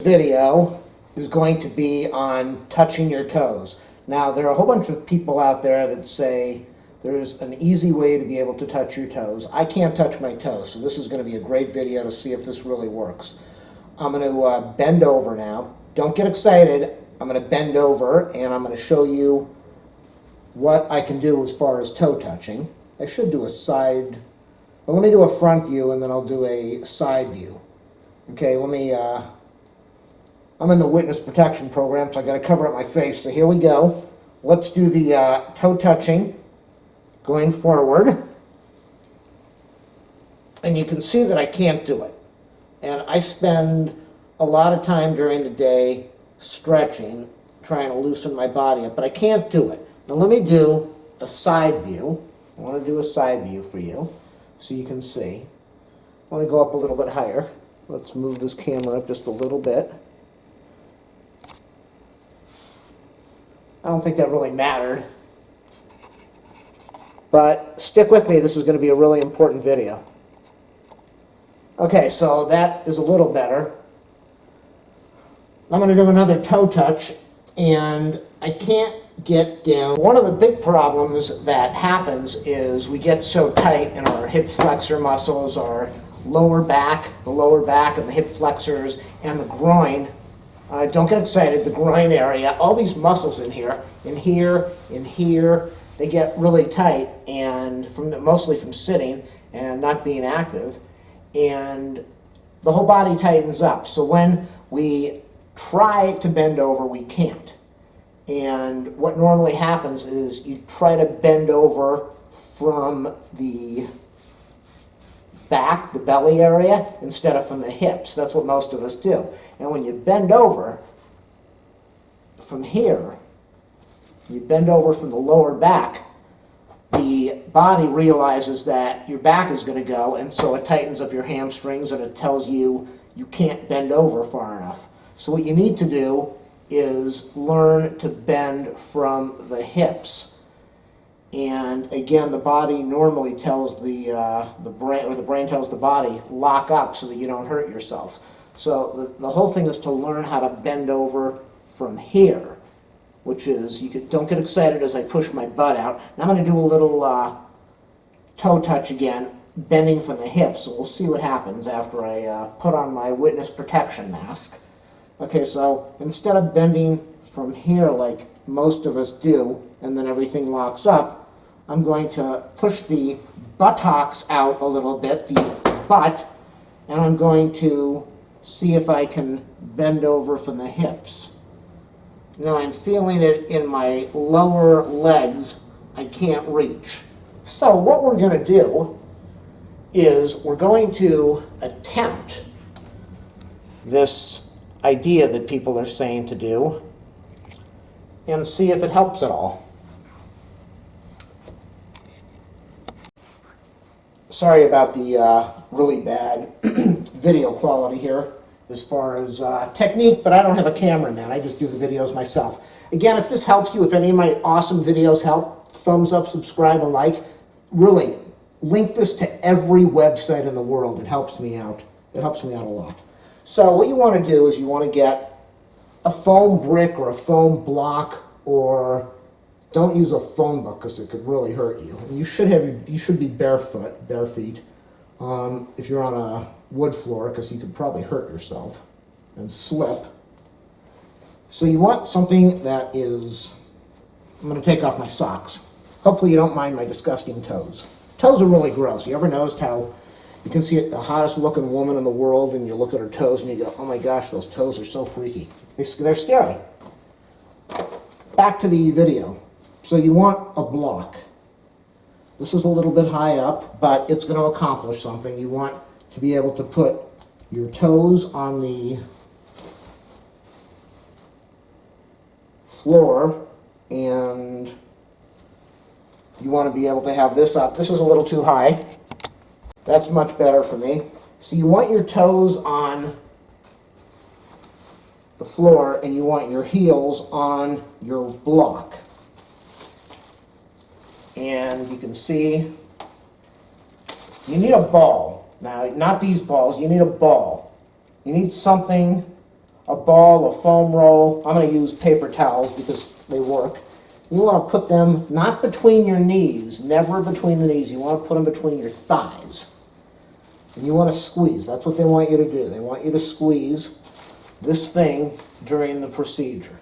Video is going to be on touching your toes. Now, there are a whole bunch of people out there that say there's an easy way to be able to touch your toes. I can't touch my toes, so this is going to be a great video to see if this really works. I'm going to bend over now. Don't get excited. I'm going to bend over and I'm going to show you what I can do as far as toe touching. I should do a side, well, let me do a front view and then I'll do a side view. Okay, I'm in the witness protection program, so I got to cover up my face. So here we go. Let's do the toe touching going forward. And you can see that I can't do it. And I spend a lot of time during the day stretching, trying to loosen my body up, but I can't do it. Now let me do a side view. I want to do a side view for you so you can see. I want to go up a little bit higher. Let's move this camera up just a little bit. I don't think that really mattered. But stick with me, this is going to be a really important video. Okay, so that is a little better. I'm going to do another toe touch, and I can't get down. One of the big problems that happens is we get so tight in our hip flexor muscles, our lower back, the lower back and the hip flexors, and the groin. Don't get excited, the groin area, all these muscles in here, they get really tight, and mostly from sitting and not being active, and the whole body tightens up. So when we try to bend over, we can't. And what normally happens is you try to bend over from the back, the belly area, instead of from the hips. That's what most of us do. And when you bend over from here, you bend over from the lower back, the body realizes that your back is going to go, and so it tightens up your hamstrings and it tells you you can't bend over far enough. So what you need to do is learn to bend from the hips. And again, the body normally tells the brain, or the brain tells the body, lock up so that you don't hurt yourself. So the whole thing is to learn how to bend over from here, which is, don't get excited as I push my butt out. Now I'm going to do a little toe touch again, bending from the hips. So we'll see what happens after I put on my witness protection mask. Okay, so instead of bending from here like most of us do, and then everything locks up, I'm going to push the buttocks out a little bit, the butt, and I'm going to see if I can bend over from the hips. Now I'm feeling it in my lower legs. I can't reach. So what we're going to do is we're going to attempt this idea that people are saying to do and see if it helps at all. Sorry about the really bad video quality here as far as technique, but I don't have a cameraman. I just do the videos myself. Again, if this helps you, if any of my awesome videos help, thumbs up, subscribe, and like. Really, link this to every website in the world. It helps me out. It helps me out a lot. So what you want to do is you want to get a foam brick or a foam block, or don't use a phone book because it could really hurt you. You should be bare feet, if you're on a wood floor, because you could probably hurt yourself and slip. So you want something that is, I'm going to take off my socks. Hopefully you don't mind my disgusting toes. Toes are really gross. You ever noticed how you can see the hottest looking woman in the world and you look at her toes and you go, oh my gosh, those toes are so freaky. They're scary. Back to the video. So you want a block. This is a little bit high up, but it's going to accomplish something. You want to be able to put your toes on the floor, and you want to be able to have this up. This is a little too high. That's much better for me. So you want your toes on the floor and you want your heels on your block. And you can see you need a ball. Now, not these balls, you need a ball. You need something, a ball, a foam roll. I'm going to use paper towels because they work. You want to put them not between your knees, never between the knees. You want to put them between your thighs. And you want to squeeze. That's what they want you to do. They want you to squeeze this thing during the procedure.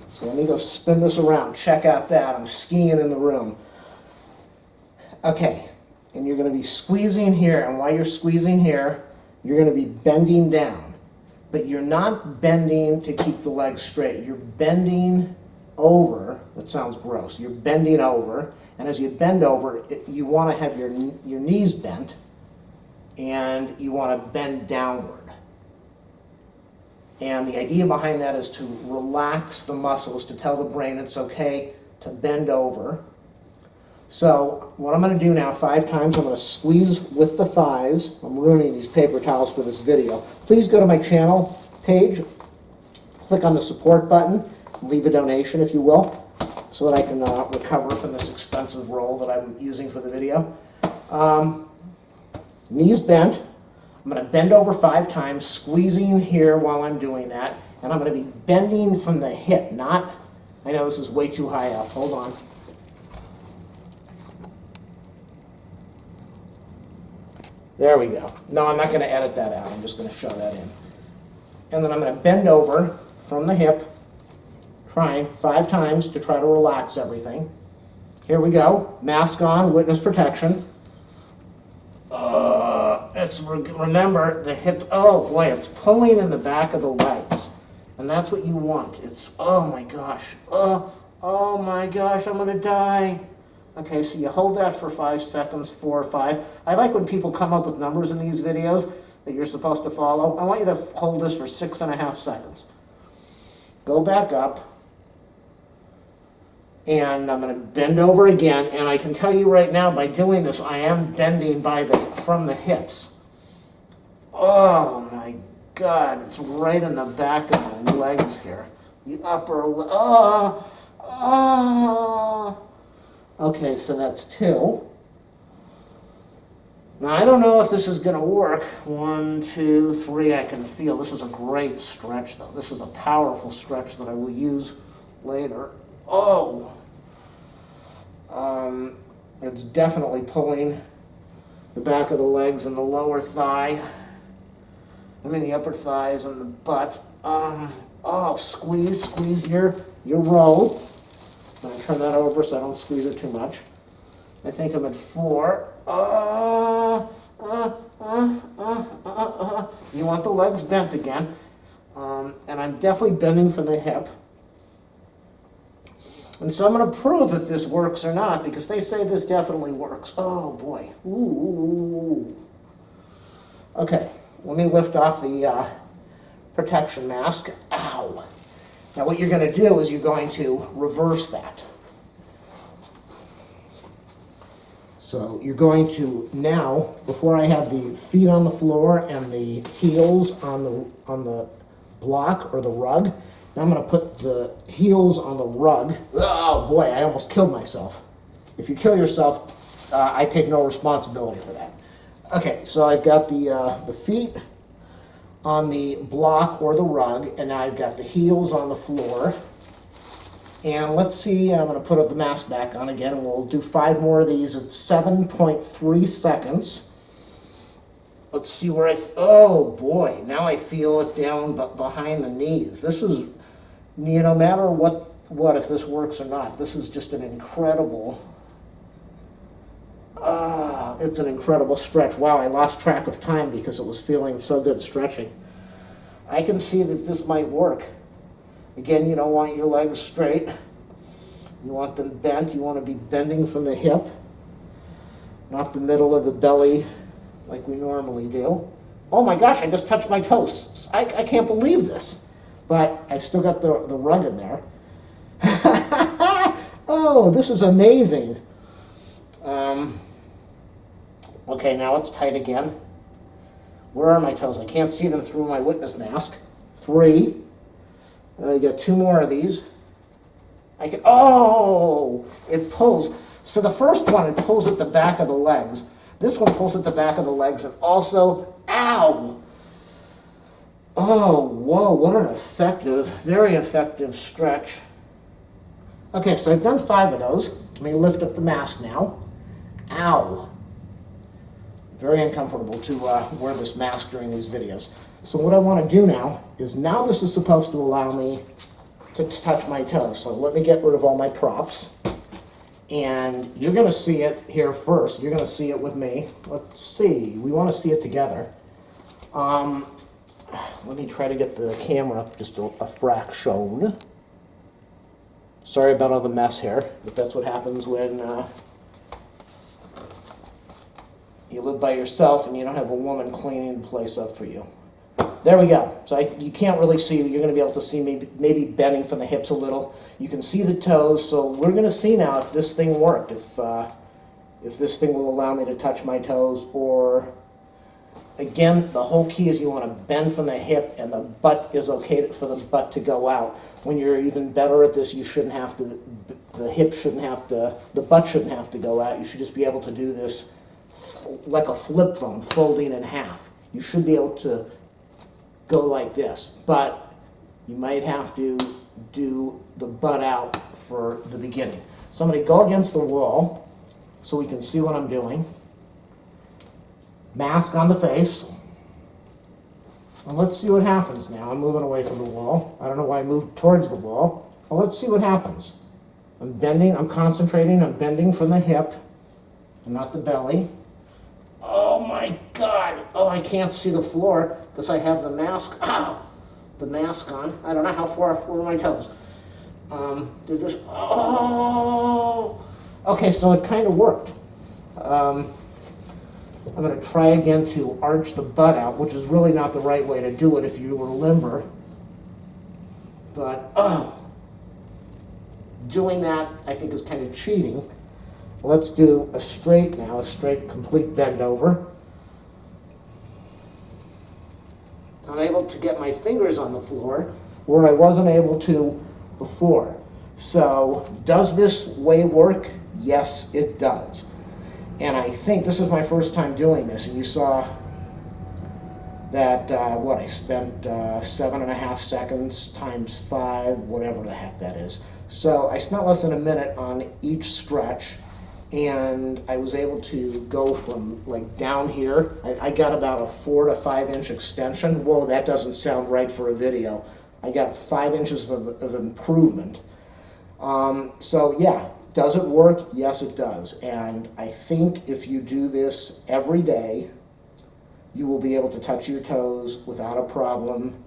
So let me go spin this around. Check out that. I'm skiing in the room. Okay. And you're going to be squeezing here. And while you're squeezing here, you're going to be bending down. But you're not bending to keep the legs straight. You're bending over. That sounds gross. You're bending over. And as you bend over, you want to have your knees bent. And you want to bend downward. And the idea behind that is to relax the muscles, to tell the brain it's okay to bend over. So what I'm going to do now 5 times, I'm going to squeeze with the thighs. I'm ruining these paper towels for this video. Please go to my channel page, click on the support button, leave a donation if you will, so that I can recover from this expensive roll that I'm using for the video. Knees bent. I'm going to bend over 5 times, squeezing here while I'm doing that. And I'm going to be bending from the hip, not, I know this is way too high up. Hold on. There we go. No, I'm not going to edit that out. I'm just going to show that in. And then I'm going to bend over from the hip, trying 5 times to try to relax everything. Here we go. Mask on, witness protection. Remember the hip, oh boy, it's pulling in the back of the legs. And that's what you want. It's, oh my gosh, oh my gosh, I'm gonna die. Okay, so you hold that for 5 seconds, 4 or 5. I like when people come up with numbers in these videos that you're supposed to follow. I want you to hold this for 6.5 seconds. Go back up. And I'm going to bend over again, and I can tell you right now, by doing this, I am bending from the hips. Oh my God, it's right in the back of the legs here. The upper, Okay, so that's 2. Now, I don't know if this is going to work. 1, 2, 3, I can feel. This is a great stretch, though. This is a powerful stretch that I will use later. Oh, it's definitely pulling the back of the legs and the lower thigh. I mean the upper thighs and the butt. Oh, squeeze your roll. I'm going to turn that over so I don't squeeze it too much. I think I'm at 4. You want the legs bent again. And I'm definitely bending from the hip. And so I'm going to prove if this works or not, because they say this definitely works. Oh, boy. Ooh. Okay, let me lift off the protection mask. Ow. Now what you're going to do is you're going to reverse that. So you're going to now, before I have the feet on the floor and the heels on the block or the rug, now I'm going to put the heels on the rug. Oh boy, I almost killed myself. If you kill yourself, I take no responsibility for that. Okay, so I've got the feet on the block or the rug, and now I've got the heels on the floor. And let's see, I'm going to put the mask back on again, and we'll do 5 more of these at 7.3 seconds. Let's see where oh boy, now I feel it down behind the knees. This is, no matter what, if this works or not, this is just an incredible, it's an incredible stretch. Wow, I lost track of time because it was feeling so good stretching. I can see that this might work. Again, you don't want your legs straight. You want them bent. You want to be bending from the hip, not the middle of the belly like we normally do. Oh my gosh, I just touched my toes. I can't believe this. But I still got the rug in there. Oh, this is amazing. Okay, now it's tight again. Where are my toes? I can't see them through my witness mask. 3. I got 2 more of these. Oh, it pulls. So the first one, it pulls at the back of the legs. This one pulls at the back of the legs and also, ow! Oh, whoa, what an effective, very effective stretch. Okay, so I've done 5 of those. Let me lift up the mask now. Ow. Very uncomfortable to wear this mask during these videos. So what I want to do now is, now this is supposed to allow me to touch my toes. So let me get rid of all my props. And you're going to see it here first. You're going to see it with me. Let's see. We want to see it together. Let me try to get the camera up just a fraction. Sorry about all the mess here, but that's what happens when you live by yourself and you don't have a woman cleaning the place up for you. There we go. So you can't really see, you're going to be able to see maybe bending from the hips a little. You can see the toes, so we're going to see now if this thing worked, if this thing will allow me to touch my toes, or, again, the whole key is you want to bend from the hip, and the butt is okay for the butt to go out. When you're even better at this, you shouldn't have to, the hip shouldn't have to, the butt shouldn't have to go out. You should just be able to do this like a flip phone, folding in half. You should be able to go like this, but you might have to do the butt out for the beginning. So I'm going to go against the wall so we can see what I'm doing. Mask on the face. And let's see what happens now. I'm moving away from the wall. I don't know why I moved towards the wall. Well, let's see what happens. I'm bending, I'm concentrating, I'm bending from the hip and not the belly. Oh my God. Oh, I can't see the floor because I have the mask. Ow, the mask on. I don't know how far were my toes. Did this? Oh. Okay, so it kind of worked. I'm going to try again to arch the butt out, which is really not the right way to do it if you were limber. But, doing that I think is kind of cheating. Let's do a straight now, a straight complete bend over. I'm able to get my fingers on the floor where I wasn't able to before. So, does this way work? Yes, it does. And I think this is my first time doing this, and you saw that, I spent 7.5 seconds times 5, whatever the heck that is. So I spent less than a minute on each stretch, and I was able to go from like down here. I got about a 4 to 5 inch extension. Whoa, that doesn't sound right for a video. I got 5 inches of improvement. So yeah, does it work? Yes, it does. And I think if you do this every day, you will be able to touch your toes without a problem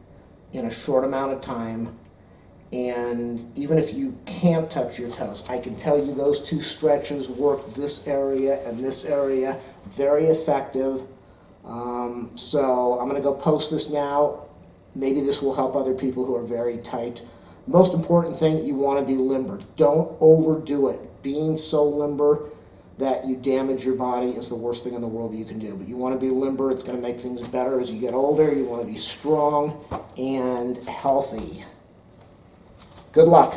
in a short amount of time. And even if you can't touch your toes, I can tell you those 2 stretches work this area and this area. Very effective. So I'm going to go post this now. Maybe this will help other people who are very tight. Most important thing, you want to be limber. Don't overdo it. Being so limber that you damage your body is the worst thing in the world you can do. But you want to be limber. It's going to make things better as you get older. You want to be strong and healthy. Good luck.